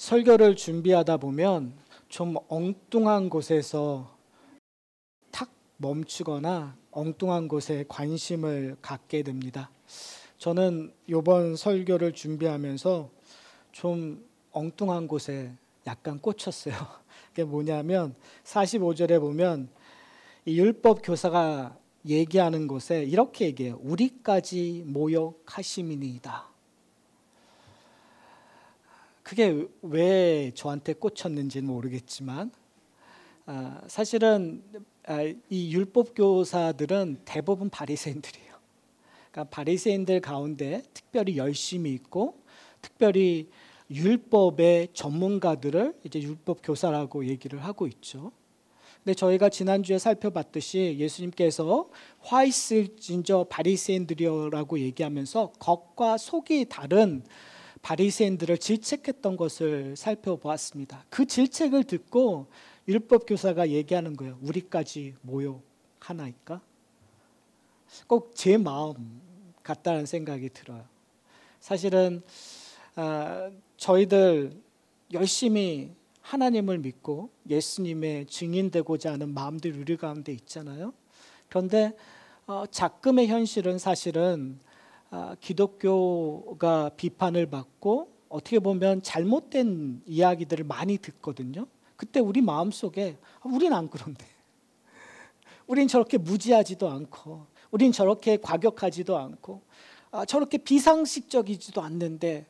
설교를 준비하다 보면 좀 엉뚱한 곳에서 탁 멈추거나 엉뚱한 곳에 관심을 갖게 됩니다. 저는 이번 설교를 준비하면서 좀 엉뚱한 곳에 약간 꽂혔어요. 그게 뭐냐면 45절에 보면 이 율법 교사가 얘기하는 곳에 이렇게 얘기해요. 우리까지 모욕하심이니이다. 그게 왜 저한테 꽂혔는지는 모르겠지만 사실은 이 율법 교사들은 대부분 바리새인들이에요. 그러니까 바리새인들 가운데 특별히 열심히 있고 특별히 율법의 전문가들을 이제 율법 교사라고 얘기를 하고 있죠. 근데 저희가 지난주에 살펴봤듯이 예수님께서 화 있을진저 바리새인들이여라고 얘기하면서 겉과 속이 다른 바리새인들을 질책했던 것을 살펴보았습니다. 그 질책을 듣고 율법 교사가 얘기하는 거예요. 우리까지 모욕하나이까? 꼭 제 마음 같다는 생각이 들어요. 사실은 저희들 열심히 하나님을 믿고 예수님의 증인되고자 하는 마음들이 우리 가운데 있잖아요. 그런데 작금의 현실은 사실은 기독교가 비판을 받고 어떻게 보면 잘못된 이야기들을 많이 듣거든요. 그때 우리 마음속에 우린 안 그런데, 우린 저렇게 무지하지도 않고, 우린 저렇게 과격하지도 않고, 저렇게 비상식적이지도 않는데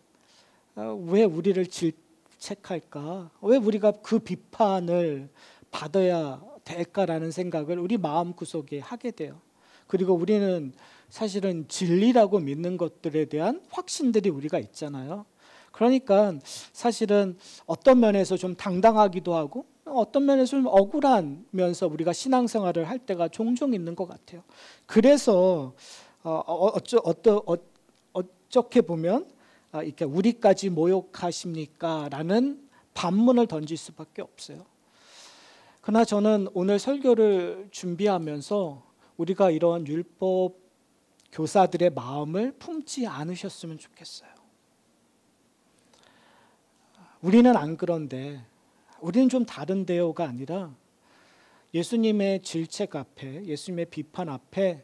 왜 우리를 질책할까? 왜 우리가 그 비판을 받아야 될까라는 생각을 우리 마음구석에 하게 돼요. 그리고 우리는 사실은 진리라고 믿는 것들에 대한 확신들이 우리가 있잖아요. 그러니까 사실은 어떤 면에서 좀 당당하기도 하고 어떤 면에서 좀 억울하면서 우리가 신앙생활을 할 때가 종종 있는 것 같아요. 그래서 어떻게 보면 이렇게 우리까지 모욕하십니까? 라는 반문을 던질 수밖에 없어요. 그러나 저는 오늘 설교를 준비하면서 우리가 이런 율법 교사들의 마음을 품지 않으셨으면 좋겠어요. 우리는 안 그런데, 우리는 좀 다른데요가 아니라 예수님의 질책 앞에, 예수님의 비판 앞에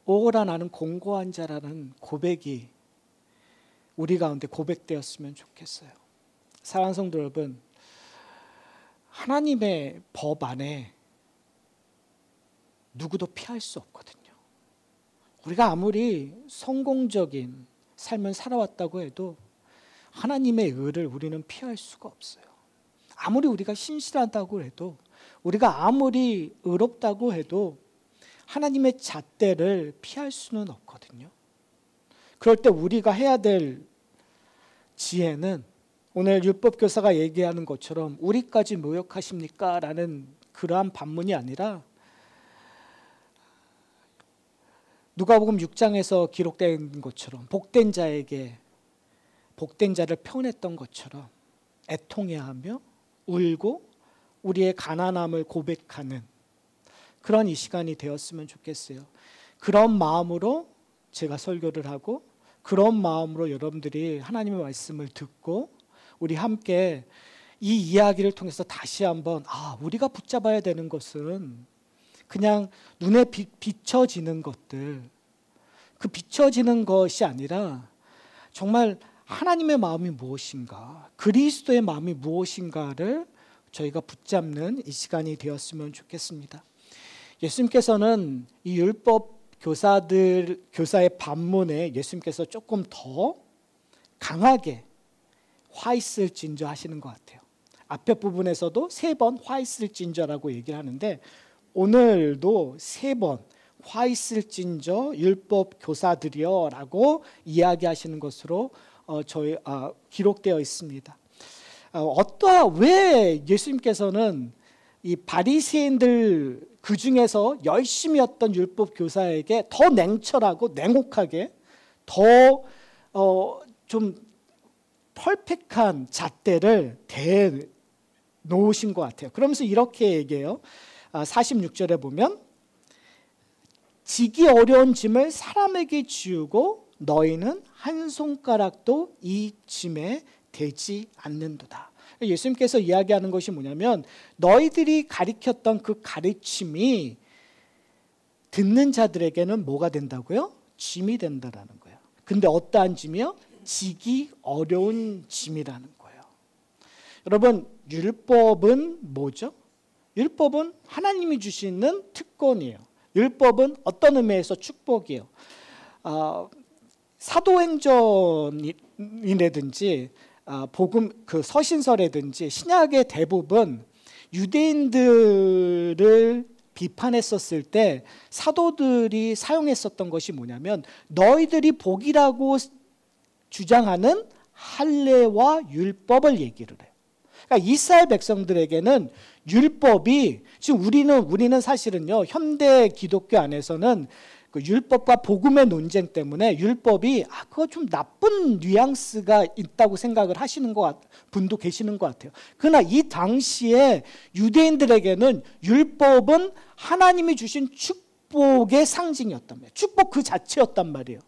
오라 나는 공고한 자라는 고백이 우리 가운데 고백되었으면 좋겠어요. 사랑하는 성도 여러분, 하나님의 법 안에 누구도 피할 수 없거든요. 우리가 아무리 성공적인 삶을 살아왔다고 해도 하나님의 의를 우리는 피할 수가 없어요. 아무리 우리가 신실하다고 해도, 우리가 아무리 의롭다고 해도 하나님의 잣대를 피할 수는 없거든요. 그럴 때 우리가 해야 될 지혜는 오늘 율법교사가 얘기하는 것처럼 우리까지 모욕하십니까? 라는 그러한 반문이 아니라 누가복음 6장에서 기록된 것처럼 복된 자에게 복된 자를 표현했던 것처럼 애통해하며 울고 우리의 가난함을 고백하는 그런 이 시간이 되었으면 좋겠어요. 그런 마음으로 제가 설교를 하고 그런 마음으로 여러분들이 하나님의 말씀을 듣고 우리 함께 이 이야기를 통해서 다시 한번 우리가 붙잡아야 되는 것은 그냥 눈에 비춰지는 것들, 그 비춰지는 것이 아니라 정말 하나님의 마음이 무엇인가, 그리스도의 마음이 무엇인가를 저희가 붙잡는 이 시간이 되었으면 좋겠습니다. 예수님께서는 이 율법 교사의 반문에 예수님께서 조금 더 강하게 화 있을진저 하시는 것 같아요. 앞에 부분에서도 3번 화 있을진저라고 얘기를 하는데 오늘도 3번 화 있을진저 율법 교사들이여 라고 이야기하시는 것으로 기록되어 있습니다. 왜 예수님께서는 이 바리새인들 그 중에서 열심히 했던 율법 교사에게 더 냉철하고 냉혹하게 더 좀 퍼펙트한 잣대를 대놓으신 것 같아요. 그러면서 이렇게 얘기해요. 46절에 보면 지기 어려운 짐을 사람에게 지우고 너희는 한 손가락도 이 짐에 되지 않는도다. 예수님께서 이야기하는 것이 뭐냐면 너희들이 가르쳤던 그 가르침이 듣는 자들에게는 뭐가 된다고요? 짐이 된다라는 거예요. 근데 어떠한 짐이요? 지기 어려운 짐이라는 거예요. 여러분, 율법은 뭐죠? 율법은 하나님이 주시는 특권이에요. 율법은 어떤 의미에서 축복이에요. 사도행전이라든지 복음 그 서신서라든지 신약의 대부분 유대인들을 비판했었을 때 사도들이 사용했었던 것이 뭐냐면 너희들이 복이라고 주장하는 할례와 율법을 얘기를 해요. 그러니까 이스라엘 백성들에게는 율법이 지금 우리는 사실은요 현대 기독교 안에서는 그 율법과 복음의 논쟁 때문에 율법이 그거 좀 나쁜 뉘앙스가 있다고 생각을 하시는 분도 계시는 것 같아요. 그러나 이 당시에 유대인들에게는 율법은 하나님이 주신 축복의 상징이었단 말이에요. 축복 그 자체였단 말이에요.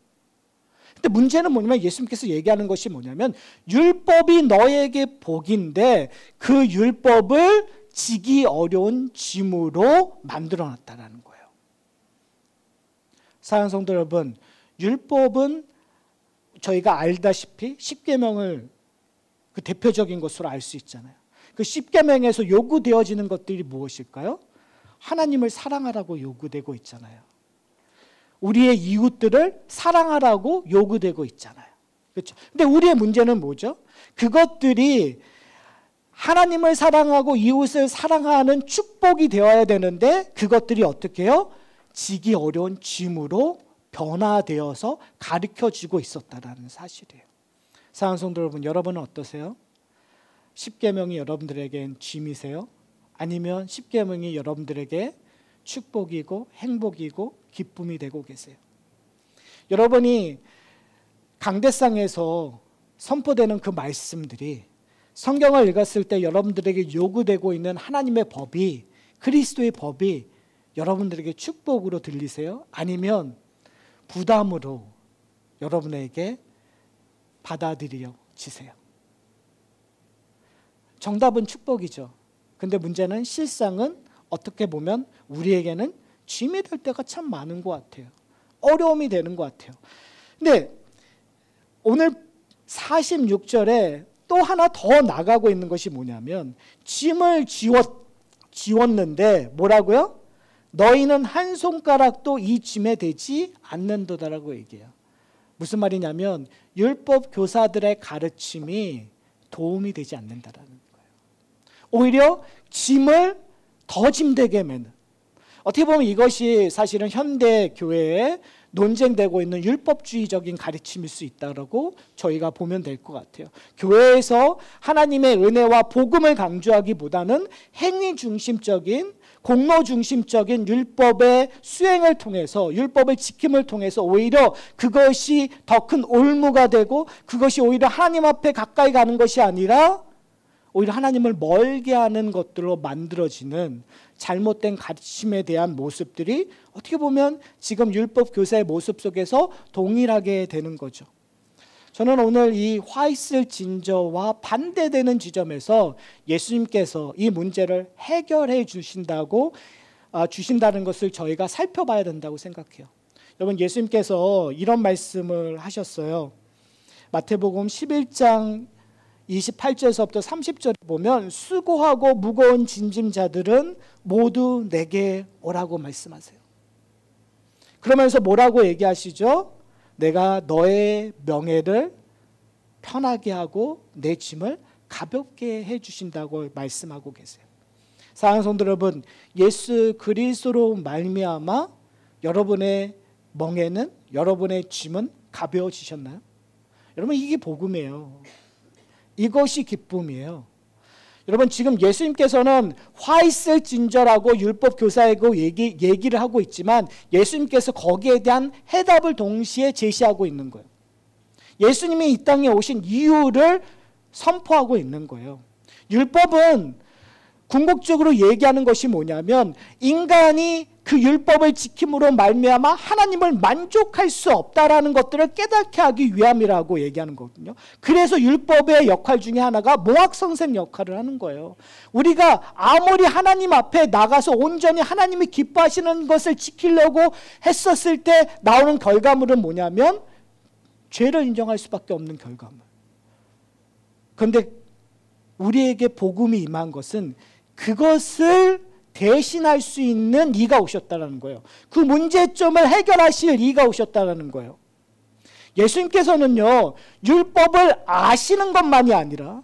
근데 문제는 뭐냐면 예수님께서 얘기하는 것이 뭐냐면 율법이 너에게 복인데 그 율법을 지기 어려운 짐으로 만들어놨다는 거예요. 사랑하는 성도 여러분, 율법은 저희가 알다시피 십계명을 그 대표적인 것으로 알 수 있잖아요. 그 십계명에서 요구되어지는 것들이 무엇일까요? 하나님을 사랑하라고 요구되고 있잖아요. 우리의 이웃들을 사랑하라고 요구되고 있잖아요. 그렇죠? 근데 우리의 문제는 뭐죠? 그것들이 하나님을 사랑하고 이웃을 사랑하는 축복이 되어야 되는데 그것들이 어떻게 해요? 지기 어려운 짐으로 변화되어서 가르쳐지고 있었다는 사실이에요. 사랑하는 성도 여러분, 여러분은 어떠세요? 십계명이 여러분들에겐 짐이세요? 아니면 십계명이 여러분들에게 축복이고 행복이고 기쁨이 되고 계세요? 여러분이 강대상에서 선포되는 그 말씀들이 성경을 읽었을 때 여러분들에게 요구되고 있는 하나님의 법이 그리스도의 법이 여러분들에게 축복으로 들리세요? 아니면 부담으로 여러분에게 받아들여지세요? 정답은 축복이죠. 근데 문제는 실상은 어떻게 보면 우리에게는 짐이 될 때가 참 많은 것 같아요. 어려움이 되는 것 같아요. 근데 오늘 46절에 또 하나 더 나가고 있는 것이 뭐냐면 짐을 지웠는데 뭐라고요? 너희는 한 손가락도 이 짐에 대지 않는도다라고 얘기해요. 무슨 말이냐면 율법 교사들의 가르침이 도움이 되지 않는다라는 거예요. 오히려 짐을 더 짐되게 매는, 어떻게 보면 이것이 사실은 현대 교회에 논쟁되고 있는 율법주의적인 가르침일 수 있다고 저희가 보면 될 것 같아요. 교회에서 하나님의 은혜와 복음을 강조하기보다는 행위 중심적인, 공로 중심적인 율법의 수행을 통해서, 율법의 지킴을 통해서 오히려 그것이 더 큰 올무가 되고 그것이 오히려 하나님 앞에 가까이 가는 것이 아니라 오히려 하나님을 멀게 하는 것들로 만들어지는 잘못된 가르침에 대한 모습들이 어떻게 보면 지금 율법 교사의 모습 속에서 동일하게 되는 거죠. 저는 오늘 이 화 있을 진저와 반대되는 지점에서 예수님께서 이 문제를 해결해 주신다는 것을 저희가 살펴봐야 된다고 생각해요. 여러분, 예수님께서 이런 말씀을 하셨어요. 마태복음 11장 28절에서부터 30절에 보면 수고하고 무거운 짐진 자들은 모두 내게 오라고 말씀하세요. 그러면서 뭐라고 얘기하시죠? 내가 너의 명예를 편하게 하고 내 짐을 가볍게 해주신다고 말씀하고 계세요. 사랑하는 성도 여러분, 예수 그리스도로 말미암아 여러분의 멍에는, 여러분의 짐은 가벼워지셨나요? 여러분, 이게 복음이에요. 이것이 기쁨이에요. 여러분, 지금 예수님께서는 화 있을 진저라고 율법 교사이고 얘기를 하고 있지만 예수님께서 거기에 대한 해답을 동시에 제시하고 있는 거예요. 예수님이 이 땅에 오신 이유를 선포하고 있는 거예요. 율법은 궁극적으로 얘기하는 것이 뭐냐면 인간이 그 율법을 지킴으로 말미암아 하나님을 만족할 수 없다라는 것들을 깨닫게 하기 위함이라고 얘기하는 거거든요. 그래서 율법의 역할 중에 하나가 모학선생 역할을 하는 거예요. 우리가 아무리 하나님 앞에 나가서 온전히 하나님이 기뻐하시는 것을 지키려고 했었을 때 나오는 결과물은 뭐냐면 죄를 인정할 수밖에 없는 결과물. 그런데 우리에게 복음이 임한 것은 그것을 대신할 수 있는 이가 오셨다는 거예요. 그 문제점을 해결하실 이가 오셨다는 거예요. 예수님께서는요, 율법을 아시는 것만이 아니라,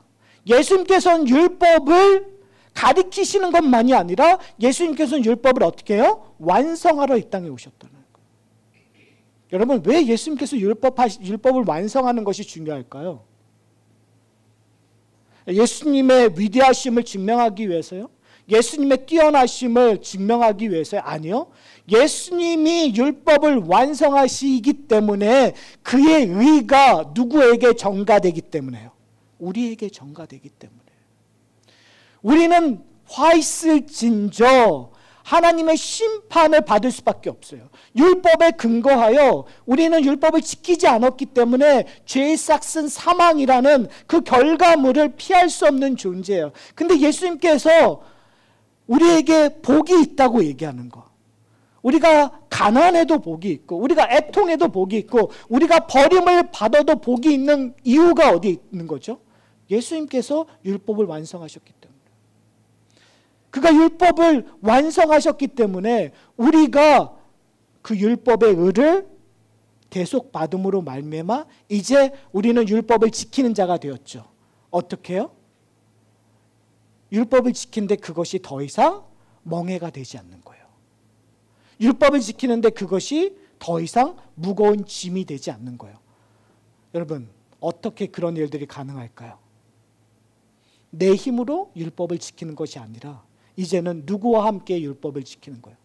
예수님께서는 율법을 가리키시는 것만이 아니라, 예수님께서는 율법을 어떻게 해요? 완성하러 이 땅에 오셨다는 거예요. 여러분, 왜 예수님께서 율법을 완성하는 것이 중요할까요? 예수님의 위대하심을 증명하기 위해서요? 예수님의 뛰어나심을 증명하기 위해서요? 아니요. 예수님이 율법을 완성하시기 때문에 그의 의가 누구에게 전가되기 때문에요. 우리에게 전가되기 때문에. 우리는 화 있을진저 하나님의 심판을 받을 수밖에 없어요. 율법에 근거하여 우리는 율법을 지키지 않았기 때문에 죄의 싹슨 사망이라는 그 결과물을 피할 수 없는 존재예요. 근데 예수님께서 우리에게 복이 있다고 얘기하는 거. 우리가 가난해도 복이 있고 우리가 애통해도 복이 있고 우리가 버림을 받아도 복이 있는 이유가 어디 있는 거죠? 예수님께서 율법을 완성하셨기 때문에. 그가 율법을 완성하셨기 때문에 우리가 그 율법의 의를 대속받음으로 말미암아 이제 우리는 율법을 지키는 자가 되었죠. 어떻게 해요? 율법을 지키는데 그것이 더 이상 멍해가 되지 않는 거예요. 율법을 지키는데 그것이 더 이상 무거운 짐이 되지 않는 거예요. 여러분, 어떻게 그런 일들이 가능할까요? 내 힘으로 율법을 지키는 것이 아니라 이제는 누구와 함께 율법을 지키는 거예요.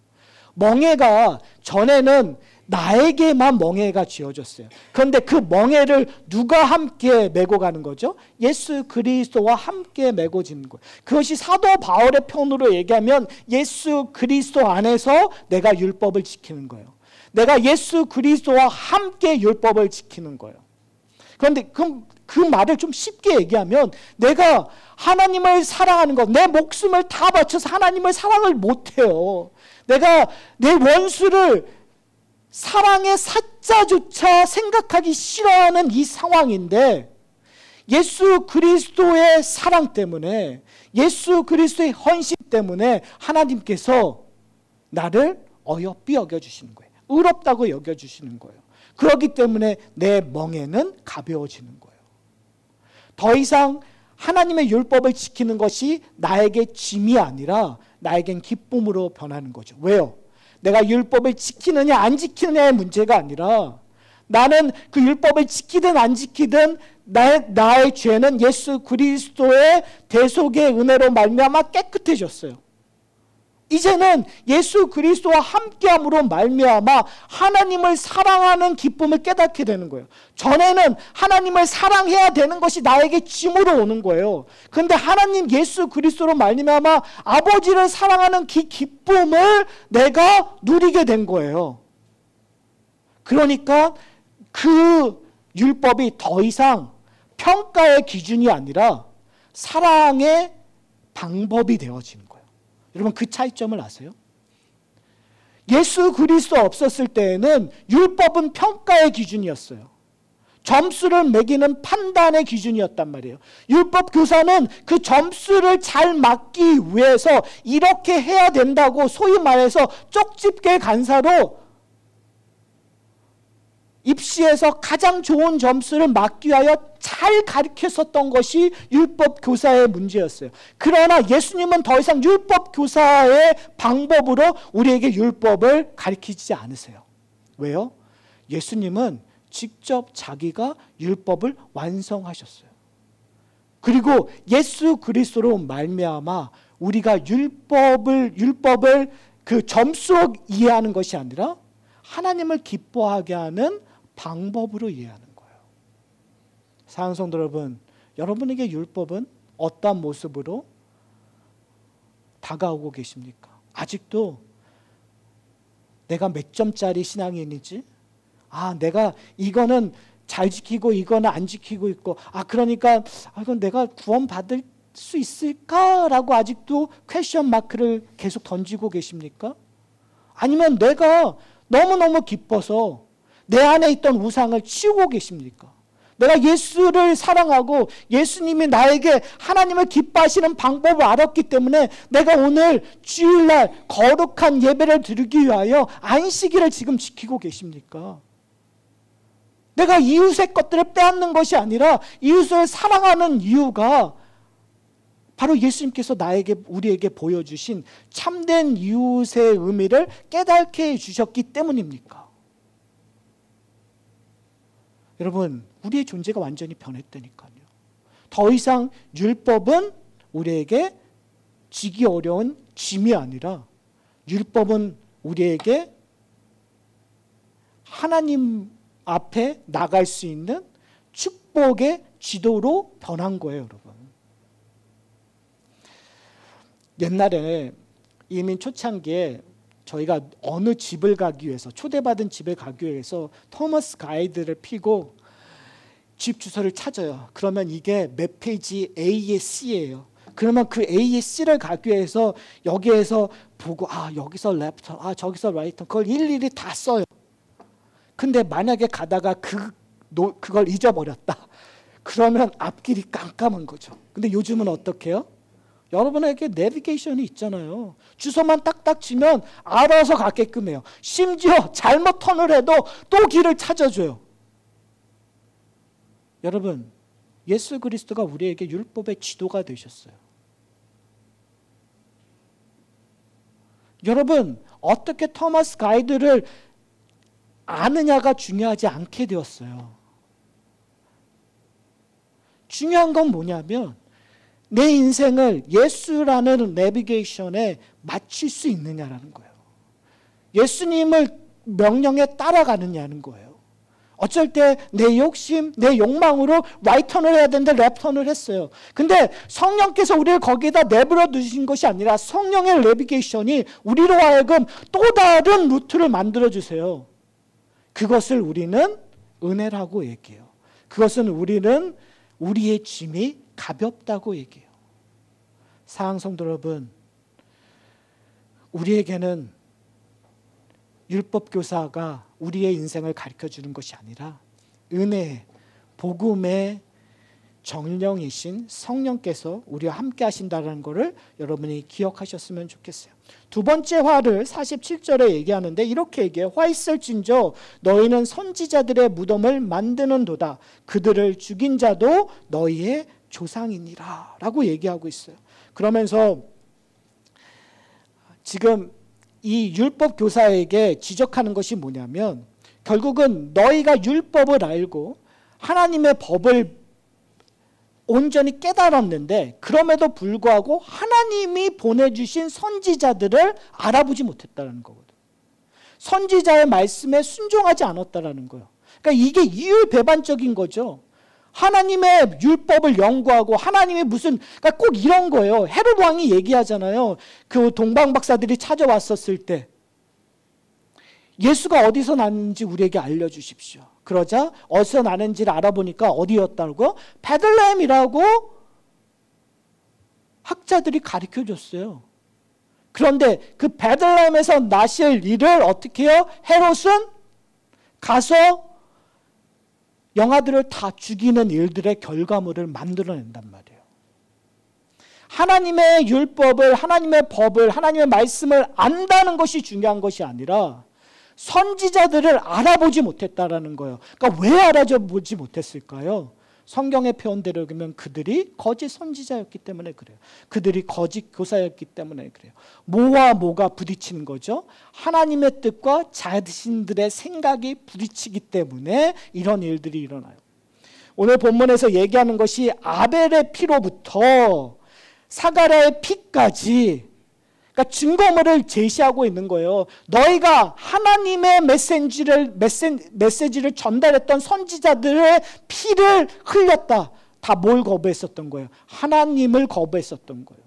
멍해가 전에는 나에게만 멍해가 쥐어졌어요. 그런데 그 멍해를 누가 함께 메고 가는 거죠? 예수 그리스도와 함께 메고 지는 거예요. 그것이 사도 바울의 편으로 얘기하면 예수 그리스도 안에서 내가 율법을 지키는 거예요. 내가 예수 그리스도와 함께 율법을 지키는 거예요. 그런데 그 말을 좀 쉽게 얘기하면 내가 하나님을 사랑하는 것, 내 목숨을 다 바쳐서 하나님을 사랑을 못해요. 내가 내 원수를 사랑의 사자조차 생각하기 싫어하는 이 상황인데 예수 그리스도의 사랑 때문에 예수 그리스도의 헌신 때문에 하나님께서 나를 어여삐 여겨주시는 거예요. 의롭다고 여겨주시는 거예요. 그렇기 때문에 내 멍에는 가벼워지는 거예요. 더 이상 하나님의 율법을 지키는 것이 나에게 짐이 아니라 나에겐 기쁨으로 변하는 거죠. 왜요? 내가 율법을 지키느냐 안 지키느냐의 문제가 아니라 나는 그 율법을 지키든 안 지키든 나의 죄는 예수 그리스도의 대속의 은혜로 말미암아 깨끗해졌어요. 이제는 예수 그리스도와 함께함으로 말미암아 하나님을 사랑하는 기쁨을 깨닫게 되는 거예요. 전에는 하나님을 사랑해야 되는 것이 나에게 짐으로 오는 거예요. 그런데 하나님 예수 그리스도로 말미암아 아버지를 사랑하는 그 기쁨을 내가 누리게 된 거예요. 그러니까 그 율법이 더 이상 평가의 기준이 아니라 사랑의 방법이 되어지는 거예요. 여러분, 그 차이점을 아세요? 예수 그리스도 없었을 때에는 율법은 평가의 기준이었어요. 점수를 매기는 판단의 기준이었단 말이에요. 율법 교사는 그 점수를 잘 맞기 위해서 이렇게 해야 된다고 소위 말해서 쪽집게 간사로 입시에서 가장 좋은 점수를 맞기 위하여 잘 가르쳤었던 것이 율법 교사의 문제였어요. 그러나 예수님은 더 이상 율법 교사의 방법으로 우리에게 율법을 가르치지 않으세요. 왜요? 예수님은 직접 자기가 율법을 완성하셨어요. 그리고 예수 그리스도로 말미암아 우리가 율법을 그 점수로 이해하는 것이 아니라 하나님을 기뻐하게 하는 방법으로 이해하는 거예요. 사랑하는 성도 여러분, 여러분에게 율법은 어떠한 모습으로 다가오고 계십니까? 아직도 내가 몇 점짜리 신앙인이지? 내가 이거는 잘 지키고 이거는 안 지키고 있고, 그러니까 이건 내가 구원받을 수 있을까라고 아직도 퀘스천 마크를 계속 던지고 계십니까? 아니면 내가 너무너무 기뻐서 내 안에 있던 우상을 치우고 계십니까? 내가 예수를 사랑하고 예수님이 나에게 하나님을 기뻐하시는 방법을 알았기 때문에 내가 오늘 주일날 거룩한 예배를 드리기 위하여 안식일을 지금 지키고 계십니까? 내가 이웃의 것들을 빼앗는 것이 아니라 이웃을 사랑하는 이유가 바로 예수님께서 우리에게 보여주신 참된 이웃의 의미를 깨닫게 해주셨기 때문입니까? 여러분, 우리의 존재가 완전히 변했다니까요. 더 이상 율법은 우리에게 지기 어려운 짐이 아니라 율법은 우리에게 하나님 앞에 나갈 수 있는 축복의 지도로 변한 거예요, 여러분. 옛날에 이민 초창기에 저희가 어느 집을 가기 위해서, 초대받은 집을 가기 위해서 토머스 가이드를 피고 집 주소를 찾아요. 그러면 이게 몇 페이지 A에 C예요. 그러면 그 A에 C를 가기 위해서 여기에서 보고 여기서 레프트, 저기서 라이트, 그걸 일일이 다 써요. 근데 만약에 가다가 그걸 잊어버렸다. 그러면 앞길이 깜깜한 거죠. 근데 요즘은 어떻게 해요? 여러분에게 내비게이션이 있잖아요. 주소만 딱딱 치면 알아서 가게끔 해요. 심지어 잘못 턴을 해도 또 길을 찾아줘요. 여러분, 예수 그리스도가 우리에게 율법의 지도가 되셨어요. 여러분, 어떻게 토마스 가이드를 아느냐가 중요하지 않게 되었어요. 중요한 건 뭐냐면 내 인생을 예수라는 내비게이션에 맞출 수 있느냐라는 거예요. 예수님을 명령에 따라가느냐는 거예요. 어쩔 때 내 욕심, 내 욕망으로 라이턴을 해야 되는데 랩턴을 했어요. 근데 성령께서 우리를 거기에다 내버려 두신 것이 아니라 성령의 내비게이션이 우리로 하여금 또 다른 루트를 만들어 주세요. 그것을 우리는 은혜라고 얘기해요. 그것은 우리는 우리의 짐이 가볍다고 얘기해요. 사랑하는 성도 여러분, 우리에게는 율법 교사가 우리의 인생을 가르쳐주는 것이 아니라 은혜, 복음의 정령이신 성령께서 우리와 함께 하신다는 것을 여러분이 기억하셨으면 좋겠어요. 두 번째 화를 47절에 얘기하는데 이렇게 얘기해요. 화 있을진저 너희는 선지자들의 무덤을 만드는도다. 그들을 죽인 자도 너희의 조상이니라 라고 얘기하고 있어요. 그러면서 지금 이 율법 교사에게 지적하는 것이 뭐냐면 결국은 너희가 율법을 알고 하나님의 법을 온전히 깨달았는데 그럼에도 불구하고 하나님이 보내주신 선지자들을 알아보지 못했다는 거거든. 선지자의 말씀에 순종하지 않았다는 거예요. 그러니까 이게 이율배반적인 거죠. 하나님의 율법을 연구하고 하나님이 그러니까 꼭 이런 거예요. 헤롯 왕이 얘기하잖아요. 그 동방 박사들이 찾아왔었을 때 예수가 어디서 났는지 우리에게 알려주십시오. 그러자 어디서 나는지를 알아보니까 어디였다고? 베들레헴이라고 학자들이 가르쳐줬어요. 그런데 그 베들레헴에서 나실 일을 어떻게 해요? 헤롯은 가서 영아들을 다 죽이는 일들의 결과물을 만들어낸단 말이에요. 하나님의 율법을, 하나님의 법을, 하나님의 말씀을 안다는 것이 중요한 것이 아니라 선지자들을 알아보지 못했다라는 거예요. 그러니까 왜 알아보지 못했을까요? 성경의 표현대로 보면 그들이 거짓 선지자였기 때문에 그래요. 그들이 거짓 교사였기 때문에 그래요. 뭐와 뭐가 부딪히는 거죠? 하나님의 뜻과 자신들의 생각이 부딪히기 때문에 이런 일들이 일어나요. 오늘 본문에서 얘기하는 것이 아벨의 피로부터 사가랴의 피까지 그러니까 증거물을 제시하고 있는 거예요. 너희가 하나님의 메시지를 전달했던 선지자들의 피를 흘렸다. 다 뭘 거부했었던 거예요? 하나님을 거부했었던 거예요.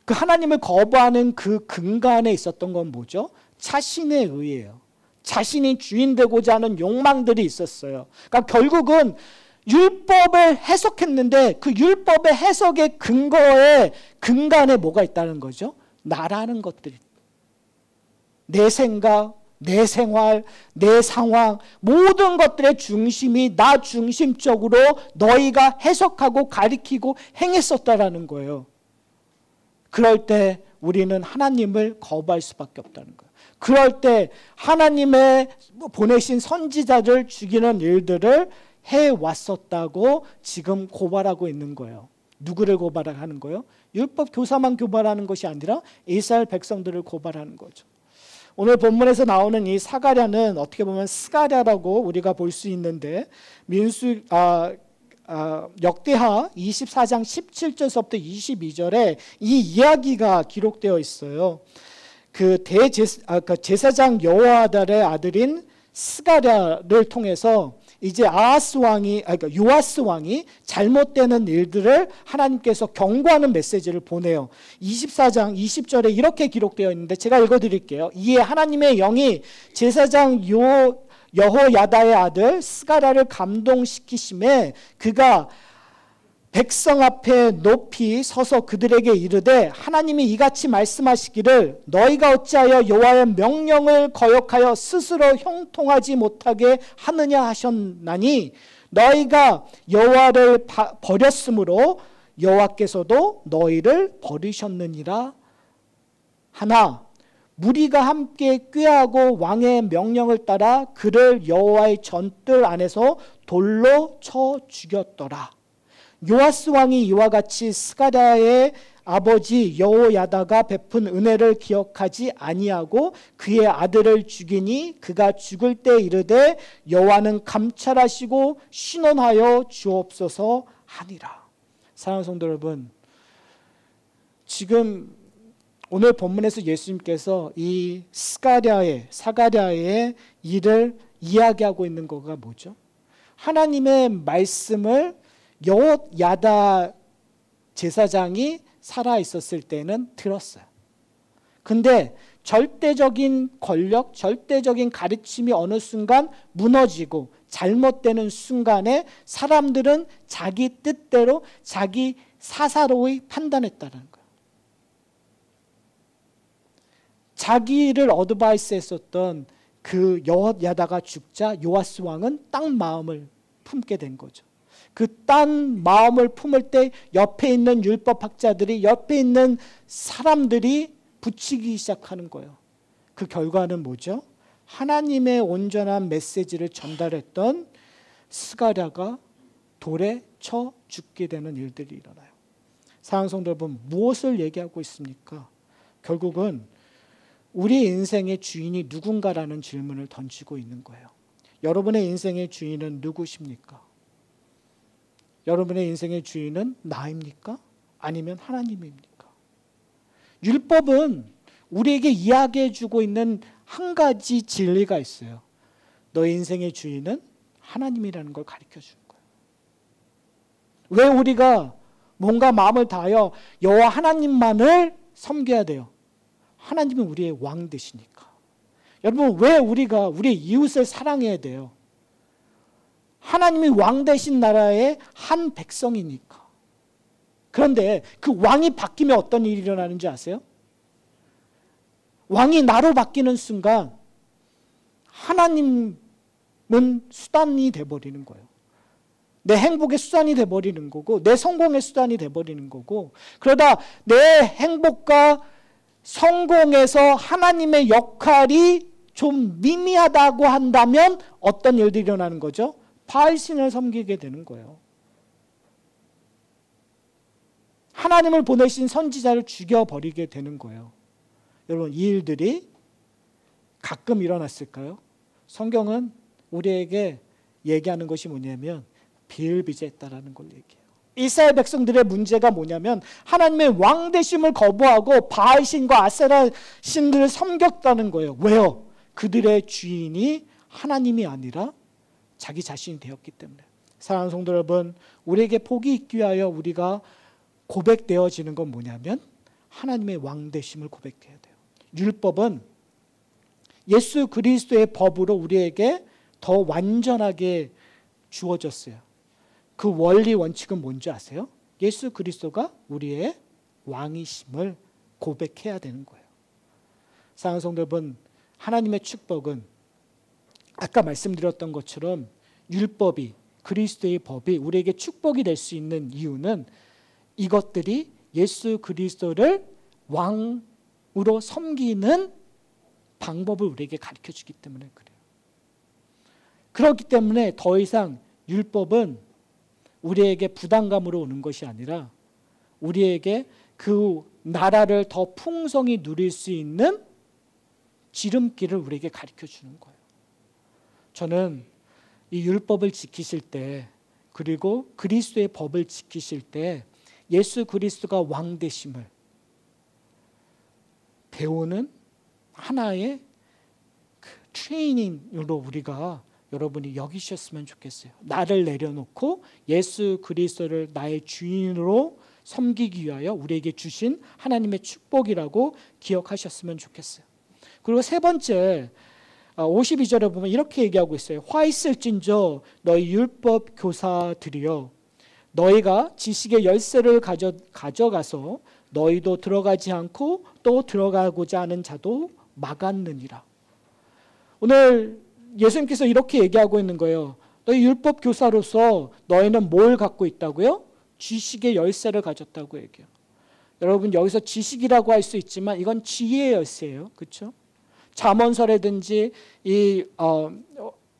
그 하나님을 거부하는 그 근간에 있었던 건 뭐죠? 자신의 의예요. 자신이 주인 되고자 하는 욕망들이 있었어요. 그러니까 결국은 율법을 해석했는데 그 율법의 해석의 근간에 뭐가 있다는 거죠? 나라는 것들이. 내 생각, 내 생활, 내 상황, 모든 것들의 중심이 나 중심적으로 너희가 해석하고 가리키고 행했었다라는 거예요. 그럴 때 우리는 하나님을 거부할 수밖에 없다는 거예요. 그럴 때 하나님의 보내신 선지자를 죽이는 일들을 해왔었다고 지금 고발하고 있는 거예요. 누구를 고발하는 거예요? 율법 교사만 고발하는 것이 아니라 이스라엘 백성들을 고발하는 거죠. 오늘 본문에서 나오는 이 사가랴는 어떻게 보면 스가랴라고 우리가 볼 수 있는데 역대하 24장 17절서부터 22절에 이 이야기가 기록되어 있어요. 그 제사장 여호야다의 아들인 스가랴를 통해서 이제 요아스 왕이 잘못되는 일들을 하나님께서 경고하는 메시지를 보내요. 24장 20절에 이렇게 기록되어 있는데 제가 읽어드릴게요. 이에 하나님의 영이 제사장 여호야다의 아들 스가랴를 감동시키심에 그가 백성 앞에 높이 서서 그들에게 이르되 하나님이 이같이 말씀하시기를 너희가 어찌하여 여호와의 명령을 거역하여 스스로 형통하지 못하게 하느냐 하셨나니 너희가 여호와를 버렸으므로 여호와께서도 너희를 버리셨느니라 하나 무리가 함께 꾀하고 왕의 명령을 따라 그를 여호와의 전뜰 안에서 돌로 쳐 죽였더라. 요아스 왕이 이와 같이 스가랴의 아버지 여호야다가 베푼 은혜를 기억하지 아니하고 그의 아들을 죽이니 그가 죽을 때 이르되 여호와는 감찰하시고 신원하여 주옵소서 하니라. 사랑하는 성도 여러분, 지금 오늘 본문에서 예수님께서 이 사가랴의 일을 이야기하고 있는 거가 뭐죠? 하나님의 말씀을 여호야다 제사장이 살아 있었을 때는 들었어요. 근데 절대적인 권력, 절대적인 가르침이 어느 순간 무너지고 잘못되는 순간에 사람들은 자기 뜻대로 자기 사사로이 판단했다는 거예요. 자기를 어드바이스 했었던 그 여호야다가 죽자 요아스 왕은 딴 마음을 품게 된 거죠. 그 딴 마음을 품을 때 옆에 있는 율법학자들이 옆에 있는 사람들이 붙이기 시작하는 거예요. 그 결과는 뭐죠? 하나님의 온전한 메시지를 전달했던 스가랴가 돌에 쳐 죽게 되는 일들이 일어나요. 사랑하는 성도 여러분, 무엇을 얘기하고 있습니까? 결국은 우리 인생의 주인이 누군가라는 질문을 던지고 있는 거예요. 여러분의 인생의 주인은 누구십니까? 여러분의 인생의 주인은 나입니까? 아니면 하나님입니까? 율법은 우리에게 이야기해 주고 있는 한 가지 진리가 있어요. 너의 인생의 주인은 하나님이라는 걸 가르쳐 주는 거예요. 왜 우리가 뭔가 마음을 다하여 여호와 하나님만을 섬겨야 돼요? 하나님은 우리의 왕 되시니까. 여러분, 왜 우리가 우리의 이웃을 사랑해야 돼요? 하나님이 왕 되신 나라의 한 백성이니까. 그런데 그 왕이 바뀌면 어떤 일이 일어나는지 아세요? 왕이 나로 바뀌는 순간 하나님은 수단이 돼버리는 거예요. 내 행복의 수단이 돼버리는 거고 내 성공의 수단이 돼버리는 거고, 그러다 내 행복과 성공에서 하나님의 역할이 좀 미미하다고 한다면 어떤 일들이 일어나는 거죠? 바알신을 섬기게 되는 거예요. 하나님을 보내신 선지자를 죽여버리게 되는 거예요. 여러분, 이 일들이 가끔 일어났을까요? 성경은 우리에게 얘기하는 것이 뭐냐면 비일비재했다라는 걸 얘기해요. 이스라엘 백성들의 문제가 뭐냐면 하나님의 왕되심을 거부하고 바알신과 아세라 신들을 섬겼다는 거예요. 왜요? 그들의 주인이 하나님이 아니라 자기 자신이 되었기 때문에. 사랑하는 성도 여러분, 우리에게 복이 있기 위하여 우리가 고백되어지는 건 뭐냐면 하나님의 왕 되심을 고백해야 돼요. 율법은 예수 그리스도의 법으로 우리에게 더 완전하게 주어졌어요. 그 원리 원칙은 뭔지 아세요? 예수 그리스도가 우리의 왕이심을 고백해야 되는 거예요. 사랑하는 성도 여러분, 하나님의 축복은 아까 말씀드렸던 것처럼 율법이, 그리스도의 법이 우리에게 축복이 될 수 있는 이유는 이것들이 예수 그리스도를 왕으로 섬기는 방법을 우리에게 가르쳐주기 때문에 그래요. 그렇기 때문에 더 이상 율법은 우리에게 부담감으로 오는 것이 아니라 우리에게 그 나라를 더 풍성히 누릴 수 있는 지름길을 우리에게 가르쳐주는 거예요. 저는 이 율법을 지키실 때, 그리고 그리스도의 법을 지키실 때 예수 그리스도가 왕 되심을 배우는 하나의 그 트레이닝으로 우리가 여러분이 여기셨으면 좋겠어요. 나를 내려놓고 예수 그리스도를 나의 주인으로 섬기기 위하여 우리에게 주신 하나님의 축복이라고 기억하셨으면 좋겠어요. 그리고 세 번째 52절에 보면 이렇게 얘기하고 있어요. 화 있을진저 너희 율법 교사들이여 너희가 지식의 열쇠를 가져가서 너희도 들어가지 않고 또 들어가고자 하는 자도 막았느니라. 오늘 예수님께서 이렇게 얘기하고 있는 거예요. 너희 율법 교사로서 너희는 뭘 갖고 있다고요? 지식의 열쇠를 가졌다고 얘기해요. 여러분 여기서 지식이라고 할 수 있지만 이건 지혜의 열쇠예요. 그렇죠? 잠언서라든지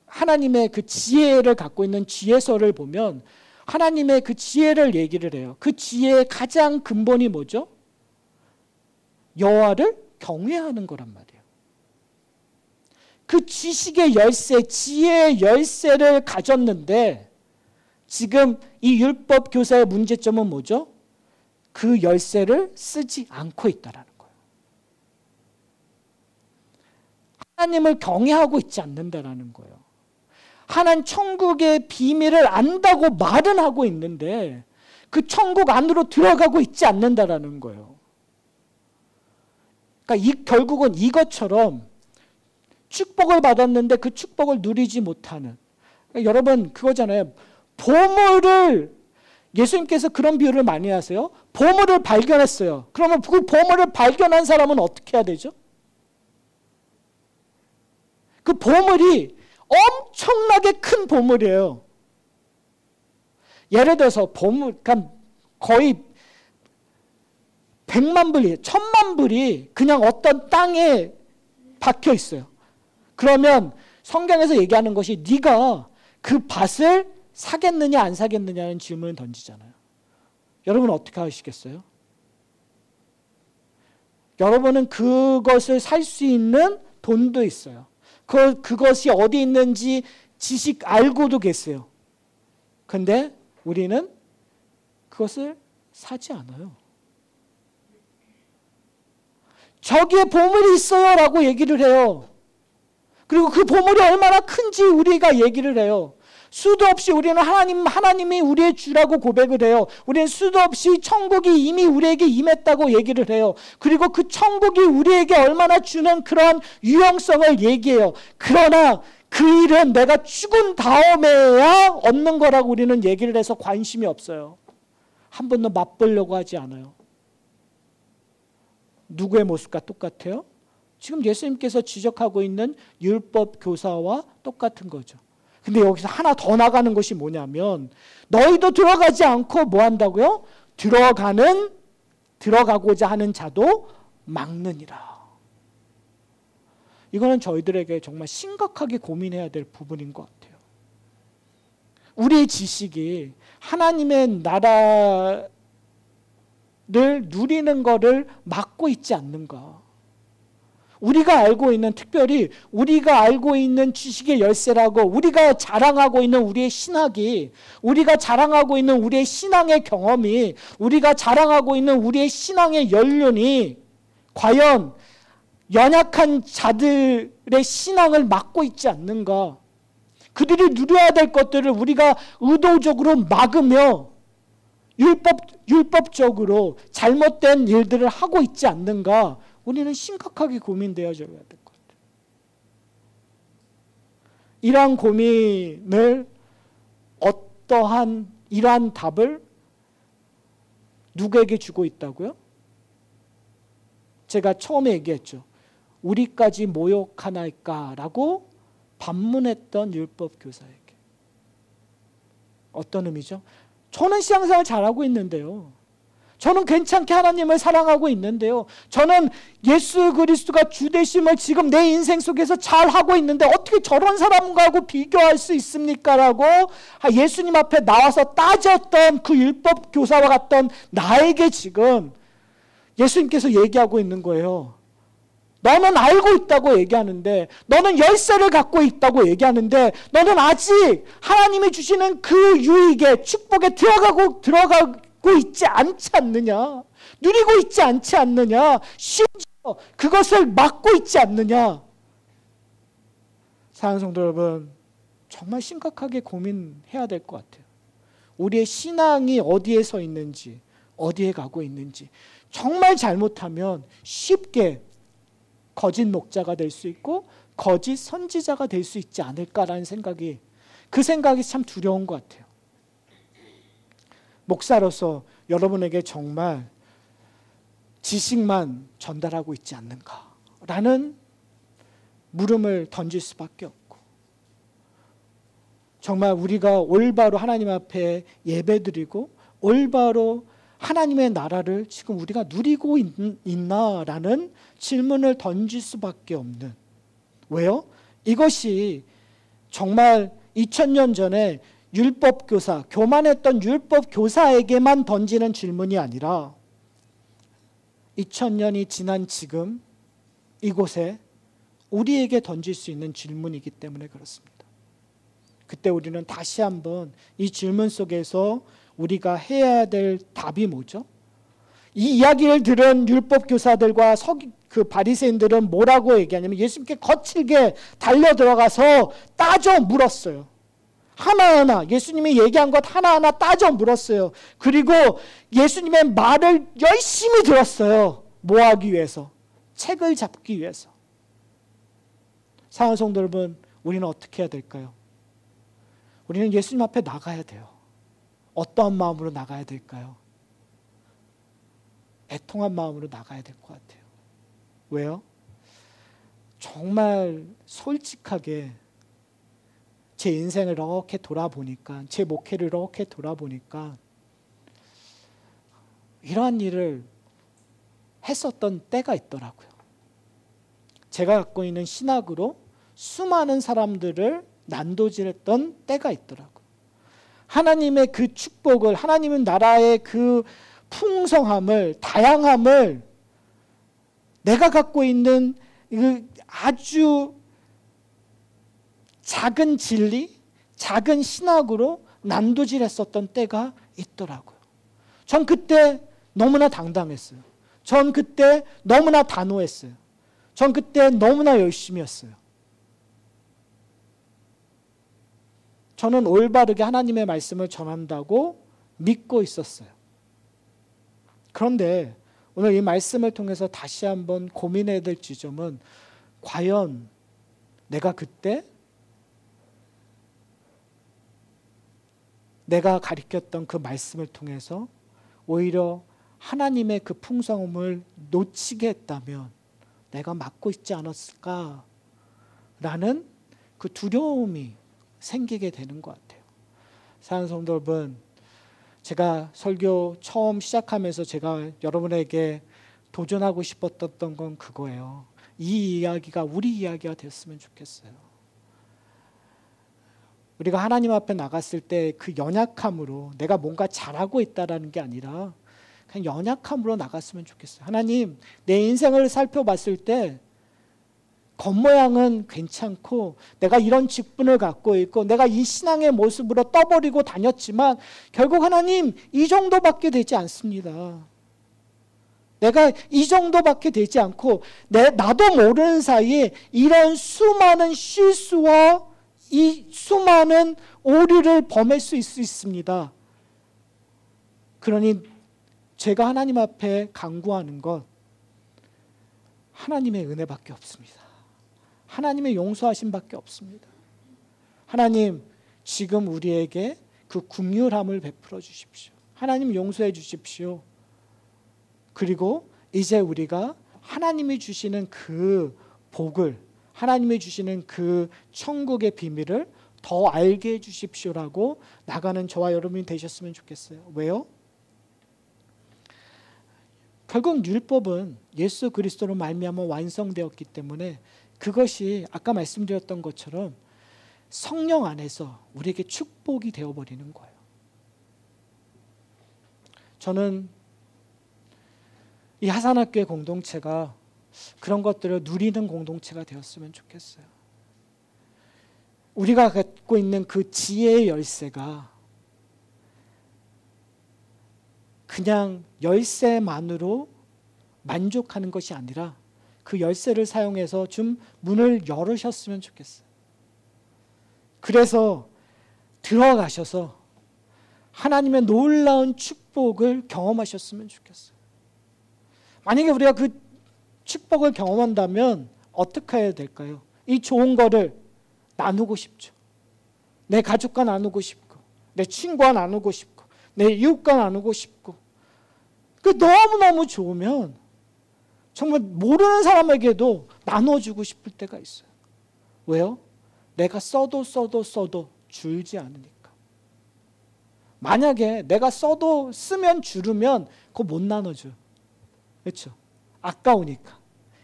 하나님의 그 지혜를 갖고 있는 지혜서를 보면 하나님의 그 지혜를 얘기를 해요. 그 지혜의 가장 근본이 뭐죠? 여호와를 경외하는 거란 말이에요. 그 지식의 열쇠, 지혜의 열쇠를 가졌는데 지금 이 율법 교사의 문제점은 뭐죠? 그 열쇠를 쓰지 않고 있다라는 거예요. 하나님을 경외하고 있지 않는다라는 거예요. 하나님 천국의 비밀을 안다고 말은 하고 있는데 그 천국 안으로 들어가고 있지 않는다라는 거예요. 그러니까 결국은 이것처럼 축복을 받았는데 그 축복을 누리지 못하는, 그러니까 여러분 그거잖아요. 보물을, 예수님께서 그런 비유를 많이 하세요. 보물을 발견했어요. 그러면 그 보물을 발견한 사람은 어떻게 해야 되죠? 그 보물이 엄청나게 큰 보물이에요. 예를 들어서 보물, 그러니까 거의 100만 불이, 1000만 불이 그냥 어떤 땅에 박혀 있어요. 그러면 성경에서 얘기하는 것이 네가 그 밭을 사겠느냐 안 사겠느냐는 질문을 던지잖아요. 여러분은 어떻게 하시겠어요? 여러분은 그것을 살 수 있는 돈도 있어요. 그것이 어디 있는지 지식 알고도 계세요. 근데 우리는 그것을 사지 않아요. 저기에 보물이 있어요 라고 얘기를 해요. 그리고 그 보물이 얼마나 큰지 우리가 얘기를 해요. 수도 없이 우리는 하나님이 우리의 주라고 고백을 해요. 우리는 수도 없이 천국이 이미 우리에게 임했다고 얘기를 해요. 그리고 그 천국이 우리에게 얼마나 주는 그러한 유용성을 얘기해요. 그러나 그 일은 내가 죽은 다음에야 얻는 거라고 우리는 얘기를 해서 관심이 없어요. 한 번도 맛보려고 하지 않아요. 누구의 모습과 똑같아요? 지금 예수님께서 지적하고 있는 율법 교사와 똑같은 거죠. 근데 여기서 하나 더 나가는 것이 뭐냐면 너희도 들어가지 않고 뭐 한다고요? 들어가고자 하는 자도 막느니라. 이거는 저희들에게 정말 심각하게 고민해야 될 부분인 것 같아요. 우리의 지식이 하나님의 나라를 누리는 것을 막고 있지 않는가? 우리가 알고 있는, 특별히 우리가 알고 있는 지식의 열쇠라고 우리가 자랑하고 있는 우리의 신학이, 우리가 자랑하고 있는 우리의 신앙의 경험이, 우리가 자랑하고 있는 우리의 신앙의 연륜이 과연 연약한 자들의 신앙을 막고 있지 않는가? 그들이 누려야 될 것들을 우리가 의도적으로 막으며 율법적으로 잘못된 일들을 하고 있지 않는가? 우리는 심각하게 고민되어져야 될 것 같아요. 이러한 고민을 이러한 답을 누구에게 주고 있다고요? 제가 처음에 얘기했죠. 우리까지 모욕하나이까라고 반문했던 율법 교사에게. 어떤 의미죠? 저는 신앙생활 잘하고 있는데요. 저는 괜찮게 하나님을 사랑하고 있는데요. 저는 예수 그리스도가 주 되심을 지금 내 인생 속에서 잘하고 있는데 어떻게 저런 사람과 비교할 수 있습니까? 라고 예수님 앞에 나와서 따졌던 그 율법 교사와 같던 나에게 지금 예수님께서 얘기하고 있는 거예요. 너는 알고 있다고 얘기하는데, 너는 열쇠를 갖고 있다고 얘기하는데, 너는 아직 하나님이 주시는 그 유익에, 축복에 들어가고 있지 않지 않느냐? 누리고 있지 않지 않느냐? 심지어 그것을 막고 있지 않느냐? 사랑하는 성도 여러분, 정말 심각하게 고민해야 될 것 같아요. 우리의 신앙이 어디에 서 있는지, 어디에 가고 있는지. 정말 잘못하면 쉽게 거짓 목자가 될 수 있고 거짓 선지자가 될 수 있지 않을까라는 생각이, 그 생각이 참 두려운 것 같아요. 목사로서 여러분에게 정말 지식만 전달하고 있지 않는가라는 물음을 던질 수밖에 없고, 정말 우리가 올바로 하나님 앞에 예배드리고 올바로 하나님의 나라를 지금 우리가 누리고 있나라는 질문을 던질 수밖에 없는. 왜요? 이것이 정말 2000년 전에 율법교사, 교만했던 율법교사에게만 던지는 질문이 아니라 2000년이 지난 지금 이곳에 우리에게 던질 수 있는 질문이기 때문에 그렇습니다. 그때 우리는 다시 한번 이 질문 속에서 우리가 해야 될 답이 뭐죠? 이 이야기를 들은 율법교사들과 그 바리새인들은 뭐라고 얘기하냐면 예수님께 거칠게 달려 들어가서 따져 물었어요. 하나하나 예수님이 얘기한 것 하나하나 따져 물었어요. 그리고 예수님의 말을 열심히 들었어요. 뭐 하기 위해서? 책을 잡기 위해서. 사랑하는 성도 여러분, 우리는 어떻게 해야 될까요? 우리는 예수님 앞에 나가야 돼요. 어떠한 마음으로 나가야 될까요? 애통한 마음으로 나가야 될 것 같아요. 왜요? 정말 솔직하게 제 인생을 이렇게 돌아보니까, 제 목회를 이렇게 돌아보니까 이러한 일을 했었던 때가 있더라고요. 제가 갖고 있는 신학으로 수많은 사람들을 난도질했던 때가 있더라고요. 하나님의 그 축복을, 하나님의 나라의 그 풍성함을, 다양함을 내가 갖고 있는 그 아주 작은 진리, 작은 신학으로 난도질했었던 때가 있더라고요. 전 그때 너무나 당당했어요. 전 그때 너무나 단호했어요. 전 그때 너무나 열심히 했어요. 저는 올바르게 하나님의 말씀을 전한다고 믿고 있었어요. 그런데 오늘 이 말씀을 통해서 다시 한번 고민해야 될 지점은, 과연 내가 그때 내가 가르쳤던 그 말씀을 통해서 오히려 하나님의 그 풍성함을 놓치게 했다면 내가 맡고 있지 않았을까라는 그 두려움이 생기게 되는 것 같아요. 사랑하는 성도 여러분, 제가 설교 처음 시작하면서 제가 여러분에게 도전하고 싶었던 건 그거예요. 이 이야기가 우리 이야기가 됐으면 좋겠어요. 우리가 하나님 앞에 나갔을 때 그 연약함으로 내가 뭔가 잘하고 있다라는 게 아니라 그냥 연약함으로 나갔으면 좋겠어요. 하나님, 내 인생을 살펴봤을 때 겉모양은 괜찮고 내가 이런 직분을 갖고 있고 내가 이 신앙의 모습으로 떠버리고 다녔지만 결국 하나님 이 정도밖에 되지 않습니다. 내가 이 정도밖에 되지 않고 나도 모르는 사이에 이런 수많은 실수와 이 수많은 오류를 범할 수 있습니다. 그러니 제가 하나님 앞에 간구하는 것 하나님의 은혜밖에 없습니다. 하나님의 용서하심밖에 없습니다. 하나님, 지금 우리에게 그 긍휼함을 베풀어 주십시오. 하나님 용서해 주십시오. 그리고 이제 우리가 하나님이 주시는 그 복을, 하나님이 주시는 그 천국의 비밀을 더 알게 해 주십시오라고 나가는 저와 여러분이 되셨으면 좋겠어요. 왜요? 결국 율법은 예수 그리스도로 말미암아 완성되었기 때문에 그것이 아까 말씀드렸던 것처럼 성령 안에서 우리에게 축복이 되어버리는 거예요. 저는 이 하산학교의 공동체가 그런 것들을 누리는 공동체가 되었으면 좋겠어요. 우리가 갖고 있는 그 지혜의 열쇠가 그냥 열쇠만으로 만족하는 것이 아니라 그 열쇠를 사용해서 좀 문을 열으셨으면 좋겠어요. 그래서 들어가셔서 하나님의 놀라운 축복을 경험하셨으면 좋겠어요. 만약에 우리가 그 축복을 경험한다면 어떻게 해야 될까요? 이 좋은 거를 나누고 싶죠. 내 가족과 나누고 싶고, 내 친구와 나누고 싶고, 내 이웃과 나누고 싶고. 그 너무너무 좋으면 정말 모르는 사람에게도 나눠주고 싶을 때가 있어요. 왜요? 내가 써도 줄지 않으니까. 만약에 내가 쓰면 줄으면 그거 못 나눠줘요. 그렇죠? 아까우니까.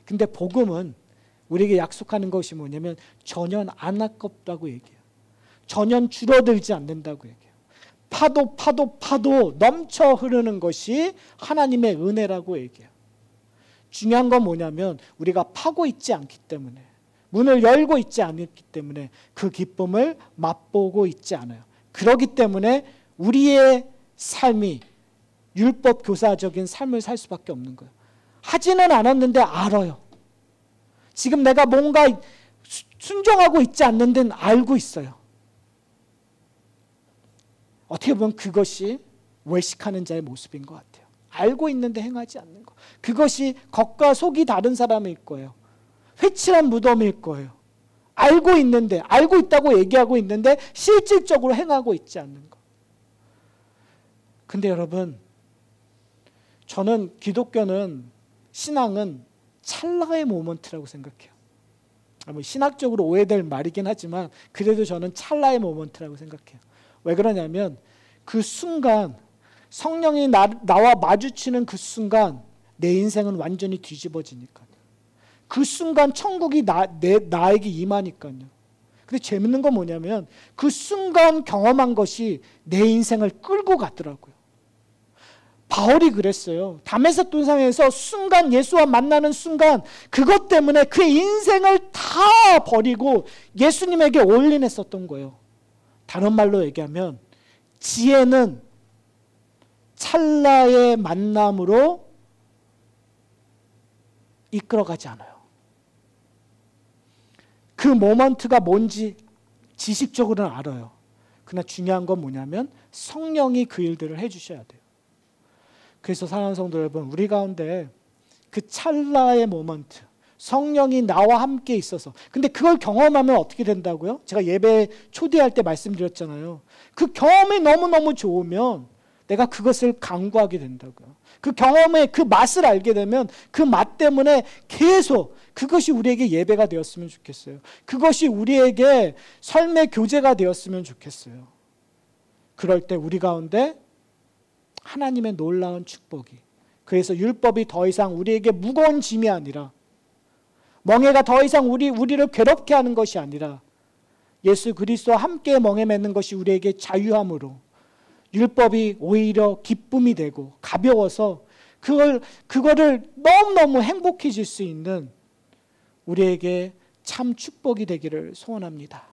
근데 복음은 우리에게 약속하는 것이 뭐냐면 전혀 안 아깝다고 얘기해요. 전혀 줄어들지 않는다고 얘기해요. 파도 넘쳐 흐르는 것이 하나님의 은혜라고 얘기해요. 중요한 건 뭐냐면 우리가 파고 있지 않기 때문에, 문을 열고 있지 않기 때문에 그 기쁨을 맛보고 있지 않아요. 그렇기 때문에 우리의 삶이 율법 교사적인 삶을 살 수밖에 없는 거예요. 하지는 않았는데 알아요. 지금 내가 뭔가 순종하고 있지 않는 데는 알고 있어요. 어떻게 보면 그것이 외식하는 자의 모습인 것 같아요. 알고 있는데 행하지 않는 것. 그것이 겉과 속이 다른 사람일 거예요. 회칠한 무덤일 거예요. 알고 있는데, 알고 있다고 얘기하고 있는데 실질적으로 행하고 있지 않는 것. 근데 여러분, 저는 기독교는, 신앙은 찰나의 모먼트라고 생각해요. 신학적으로 오해될 말이긴 하지만 그래도 저는 찰나의 모먼트라고 생각해요. 왜 그러냐면 그 순간 성령이 나와 마주치는 그 순간 내 인생은 완전히 뒤집어지니까요. 그 순간 천국이 나에게 임하니까요. 근데 재밌는 건 뭐냐면 그 순간 경험한 것이 내 인생을 끌고 가더라고요. 바울이 그랬어요. 다메섹 도상에서 순간 예수와 만나는 순간 그것 때문에 그의 인생을 다 버리고 예수님에게 올인했었던 거예요. 다른 말로 얘기하면 지혜는 찰나의 만남으로 이끌어가지 않아요. 그 모먼트가 뭔지 지식적으로는 알아요. 그러나 중요한 건 뭐냐면 성령이 그 일들을 해주셔야 돼요. 그래서 사랑하는 성도 여러분, 우리 가운데 그 찰나의 모먼트, 성령이 나와 함께 있어서, 근데 그걸 경험하면 어떻게 된다고요? 제가 예배 초대할 때 말씀드렸잖아요. 그 경험이 너무너무 좋으면 내가 그것을 간구하게 된다고요. 그 경험의 그 맛을 알게 되면 그 맛 때문에 계속 그것이 우리에게 예배가 되었으면 좋겠어요. 그것이 우리에게 삶의 교제가 되었으면 좋겠어요. 그럴 때 우리 가운데 하나님의 놀라운 축복이, 그래서 율법이 더 이상 우리에게 무거운 짐이 아니라, 멍에가 더 이상 우리를 괴롭게 하는 것이 아니라 예수 그리스도와 함께 멍에 맺는 것이 우리에게 자유함으로, 율법이 오히려 기쁨이 되고 가벼워서 그거를 너무너무 행복해질 수 있는 우리에게 참 축복이 되기를 소원합니다.